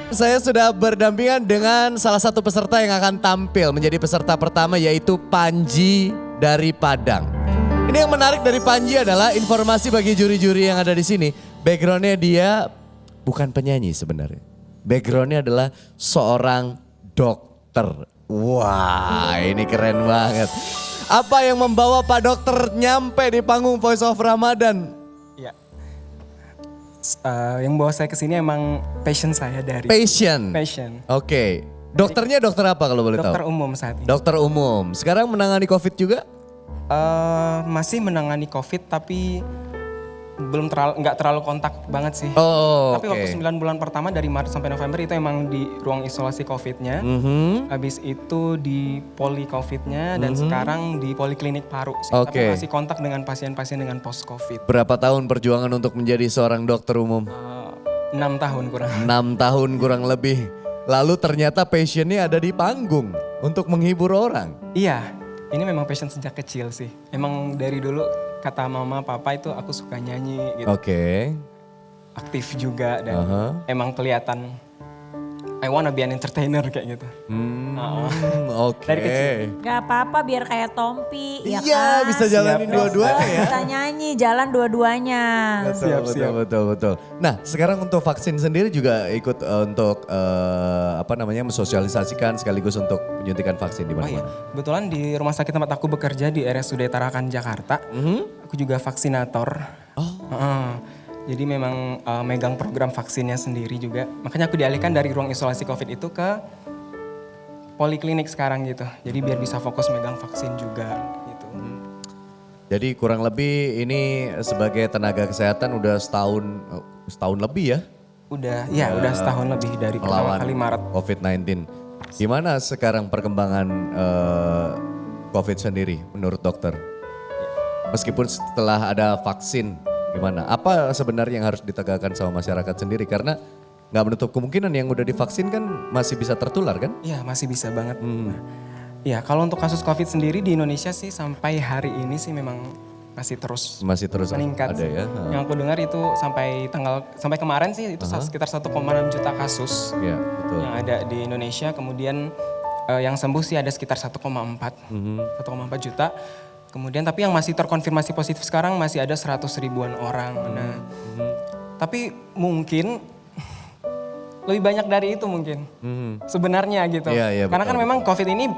Saya sudah berdampingan dengan salah satu peserta yang akan tampil menjadi peserta pertama yaitu Panji dari Padang. Ini yang menarik dari Panji adalah informasi bagi juri-juri yang ada di sini. Backgroundnya dia bukan penyanyi sebenarnya. Backgroundnya adalah seorang dokter. Wah ini keren banget. Apa yang membawa Pak Dokter nyampe di panggung Voice of Ramadan? Ya. Yang bawa saya ke sini emang passion saya dari Passion. passion. Oke. Dokternya dokter apa kalau boleh tahu? Dokter umum saat ini. Dokter umum. Sekarang menangani COVID juga? Masih menangani COVID tapi nggak terlalu kontak banget sih. Oh, Tapi waktu 9 bulan pertama dari Maret sampai November itu emang di ruang isolasi COVID-nya. Habis itu di poli COVID-nya dan sekarang di poliklinik paru. Oke. Tapi masih kontak dengan pasien-pasien dengan post COVID. Berapa tahun perjuangan untuk menjadi seorang dokter umum? 6 tahun kurang. 6 tahun kurang lebih. Lalu ternyata passionnya ada di panggung untuk menghibur orang. Iya, ini memang passion sejak kecil sih. Emang dari dulu kata mama papa itu aku suka nyanyi gitu. Oke. Aktif juga dan emang kelihatan I wanna be an entertainer kayak gitu. Oke. Dari kecil. Gak apa-apa biar kayak Tompi, ya Iya kan? bisa jalanin Siap, dua-duanya ya. Bisa nyanyi, jalan dua-duanya. Betul. Nah sekarang untuk vaksin sendiri juga ikut untuk mensosialisasikan sekaligus untuk penyuntikan vaksin di Oh iya, mana-mana. kebetulan di rumah sakit tempat aku bekerja di RSUD Tarakan Jakarta, aku juga vaksinator. Jadi memang megang program vaksinnya sendiri juga. Makanya aku dialihkan dari ruang isolasi COVID itu ke poliklinik sekarang gitu. Jadi biar bisa fokus megang vaksin juga gitu. Jadi kurang lebih ini sebagai tenaga kesehatan udah setahun lebih ya Udah setahun lebih dari pertama melawan kali Maret. COVID-19. Gimana sekarang perkembangan COVID sendiri menurut dokter? Meskipun setelah ada vaksin, gimana? Apa sebenarnya yang harus ditegakkan sama masyarakat sendiri? Karena nggak menutup kemungkinan yang udah divaksin kan masih bisa tertular kan? Iya masih bisa banget. Iya kalau untuk kasus COVID sendiri di Indonesia sih sampai hari ini sih memang masih terus meningkat. Ada ya? Yang aku dengar itu sampai kemarin sih itu sekitar 1,6 juta kasus Iya betul. yang ada di Indonesia. Kemudian yang sembuh sih ada sekitar 1,4 juta. Kemudian tapi yang masih terkonfirmasi positif sekarang masih ada 100 ribuan orang. Nah, tapi mungkin lebih banyak dari itu mungkin sebenarnya gitu. Iya, Karena betul, kan memang COVID ini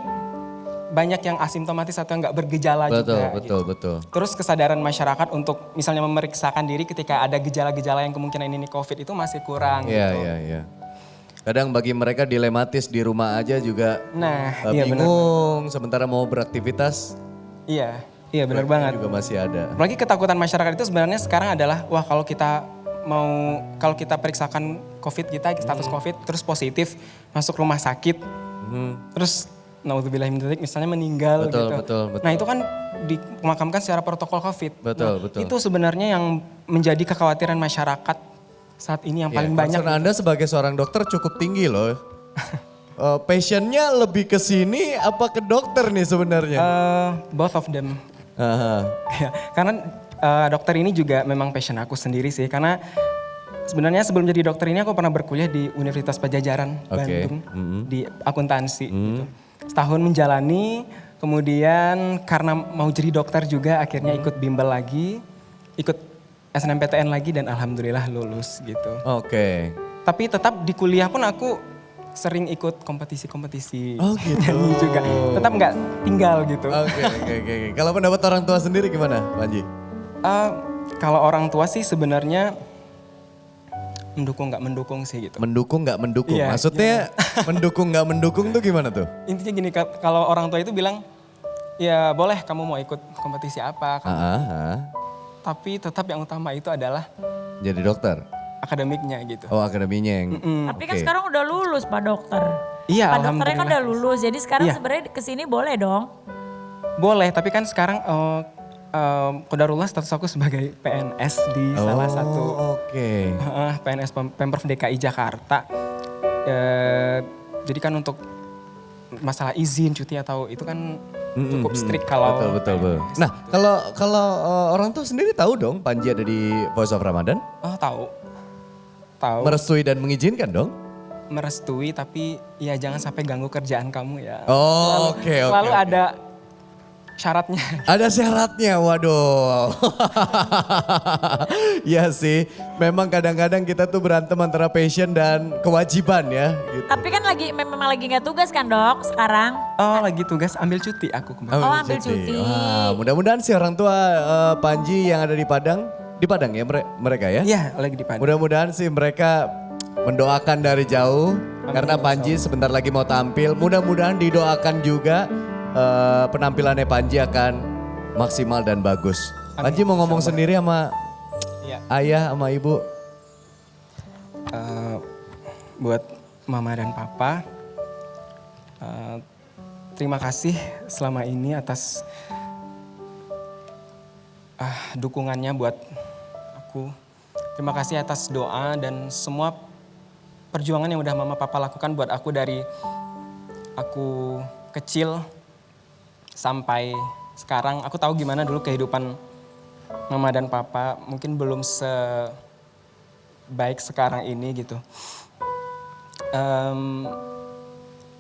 banyak yang asimptomatis atau yang nggak bergejala juga. Betul. Terus kesadaran masyarakat untuk misalnya memeriksakan diri ketika ada gejala-gejala yang kemungkinan ini COVID itu masih kurang. Iya. Kadang bagi mereka dilematis di rumah aja juga Nah, iya benar. bingung sementara mau beraktivitas. Iya benar banget. Juga masih ada. Apalagi ketakutan masyarakat itu sebenarnya sekarang adalah wah kalau kita periksakan COVID kita status COVID terus positif masuk rumah sakit terus naudzubillah min dzalik misalnya meninggal Betul. Nah itu kan dimakamkan secara protokol COVID. Betul. Itu sebenarnya yang menjadi kekhawatiran masyarakat saat ini yang paling banyak. Concern Anda sebagai seorang dokter cukup tinggi loh. Passionnya lebih ke sini apa ke dokter nih sebenarnya? Both of them. Aha. Ya, karena dokter ini juga memang passion aku sendiri sih. Karena sebenarnya sebelum jadi dokter ini aku pernah berkuliah di Universitas Padjadjaran Bandung di akuntansi. Gitu. Setahun menjalani, kemudian karena mau jadi dokter juga akhirnya ikut bimbel lagi, ikut SNMPTN lagi dan alhamdulillah lulus gitu. Oke. Tapi tetap di kuliah pun aku sering ikut kompetisi-kompetisi. Oh gitu. Nyanyi juga. Tetap nggak tinggal gitu. Oke. Kalau pendapat orang tua sendiri gimana, Panji? Kalau orang tua sih sebenarnya mendukung nggak mendukung sih gitu. Mendukung nggak mendukung? Iya, Maksudnya mendukung nggak mendukung tuh gimana tuh? Intinya gini, kalau orang tua itu bilang, ya boleh kamu mau ikut kompetisi apa. Tapi tetap yang utama itu adalah Jadi dokter? akademiknya gitu. Oh akademinya yang. Tapi kan sekarang udah lulus Pak Dokter. Iya Pak Dokternya kan alhamdulillah. udah lulus, jadi sekarang Iya. sebenarnya kesini boleh dong. Boleh, tapi kan sekarang qadarullah status aku sebagai PNS di salah satu Oke. PNS Pemprov DKI Jakarta. Jadi kan untuk masalah izin cuti atau itu kan cukup strict kalau Betul. PNS. Nah kalau orang tua sendiri tahu dong Panji ada di Voice of Ramadan? Oh tahu. Merestui dan mengizinkan dong? merestui tapi ya jangan sampai ganggu kerjaan kamu ya. Oh, oke. Selalu ada syaratnya. Ada syaratnya, waduh. Iya sih, memang kadang-kadang kita tuh berantem antara passion dan kewajiban ya. Gitu. Tapi kan memang lagi nggak tugas kan dok sekarang? Oh lagi tugas ambil cuti aku kemarin. Oh, ambil cuti. Wah, mudah-mudahan sih orang tua Panji yang ada di Padang ya mereka ya. Iya lagi di Padang. Mudah-mudahan sih mereka mendoakan dari jauh. Karena Panji sebentar lagi mau tampil. Mudah-mudahan didoakan juga penampilannya Panji akan maksimal dan bagus. Amin, Panji mau ngomong sendiri sama Iya. ayah sama ibu. Buat mama dan papa, terima kasih selama ini atas dukungannya buat aku. Terima kasih atas doa dan semua perjuangan yang udah mama papa lakukan buat aku dari aku kecil sampai sekarang. Aku tahu gimana dulu kehidupan mama dan papa, mungkin belum sebaik sekarang ini gitu.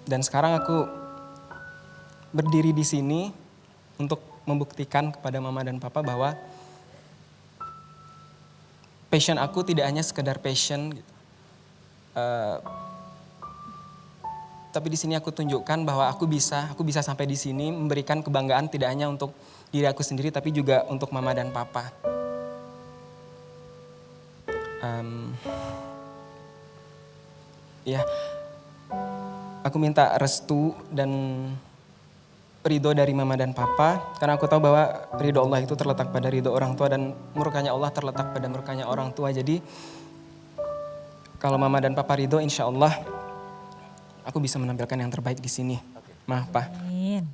Dan sekarang aku berdiri di sini untuk membuktikan kepada mama dan papa bahwa passion aku tidak hanya sekedar passion gitu. Tapi di sini aku tunjukkan bahwa aku bisa sampai di sini memberikan kebanggaan tidak hanya untuk diri aku sendiri tapi juga untuk mama dan papa. Ya, aku minta restu dan ridho dari mama dan papa karena aku tahu bahwa ridho Allah itu terletak pada ridho orang tua dan murkanya Allah terletak pada murkanya orang tua. Jadi kalau mama dan papa ridho, insya Allah aku bisa menampilkan yang terbaik di sini. Maaf, Pak. Amin.